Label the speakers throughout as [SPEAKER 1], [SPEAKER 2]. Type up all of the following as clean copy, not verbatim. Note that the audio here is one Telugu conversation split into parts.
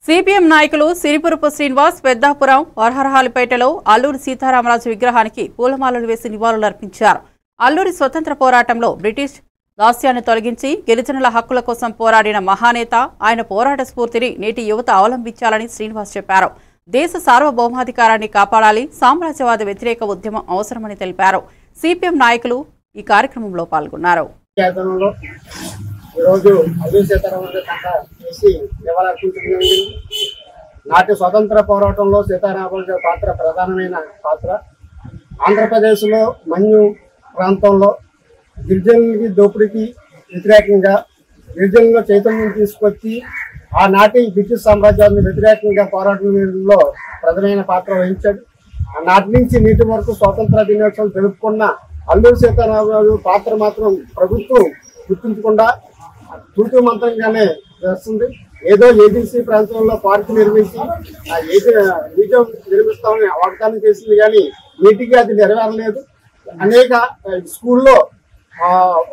[SPEAKER 1] సిపిఎం నాయకులు సిరిపురపు శ్రీనివాస్ పెద్దాపురం వరహరహాలిపేటలో అల్లూరి సీతారామరాజు విగ్రహానికి పూలమాలలు వేసి నివాళులర్పించారు. అల్లూరి స్వతంత్ర పోరాటంలో బ్రిటిష్ దాస్యాన్ని తొలగించి గిరిజనుల హక్కుల కోసం పోరాడిన మహానేత. ఆయన పోరాట స్ఫూర్తిని నేటి యువత అవలంబించాలని శ్రీనివాస్ చెప్పారు. దేశ సార్వభౌమాధికారాన్ని కాపాడాలి, సామ్రాజ్యవాద వ్యతిరేక ఉద్యమం అవసరమని తెలిపారు. సిపిఎం నాయకులు ఈ కార్యక్రమంలో పాల్గొన్నారు.
[SPEAKER 2] నాటి స్వతంత్ర పోరాటంలో సీతారామరాజు పాత్ర ప్రధానమైన పాత్ర. ఆంధ్రప్రదేశ్లో మన్యు ప్రాంతంలో గిరిజనులకి దోపిడీకి వ్యతిరేకంగా గిరిజనుల చైతన్యం తీసుకొచ్చి ఆనాటి బ్రిటిష్ సామ్రాజ్యాన్ని వ్యతిరేకంగా పోరాటంలో ప్రధానమైన పాత్ర వహించాడు. నాటి నుంచి నీటి వరకు స్వాతంత్ర దినోత్సవం జరుపుకున్న అల్లూరి సీతారామరాజు పాత్ర మాత్రం ప్రభుత్వం గుర్తించకుండా తూతూ మంత్రంగానే చేస్తుంది. ఏదో ఏజెన్సీ ప్రాంతంలో పార్కు నిర్మించి మ్యూజియం నిర్మిస్తామని వాగ్దానం చేసింది, కానీ నీటికి అది నెరవేరలేదు. అనేక స్కూల్లో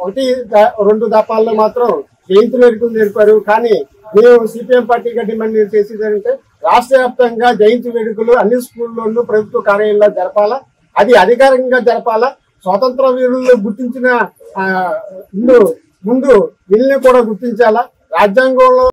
[SPEAKER 2] 1-2 దఫాల్లో మాత్రం జయంతి వేడుకలు జరిపారు. కానీ మేము సిపిఎం పార్టీగా డిమాండ్ చేసేది ఏంటంటే రాష్ట్ర వ్యాప్తంగా జయంతి వేడుకలు అన్ని స్కూల్లోనూ ప్రభుత్వ కార్యాలయాల్లో జరపాలా, అది అధికారికంగా జరపాలా. స్వాతంత్ర వీరులు గుర్తించిన ముందు వీళ్ళని కూడా గుర్తించాలా. రాజ్యాంగంలో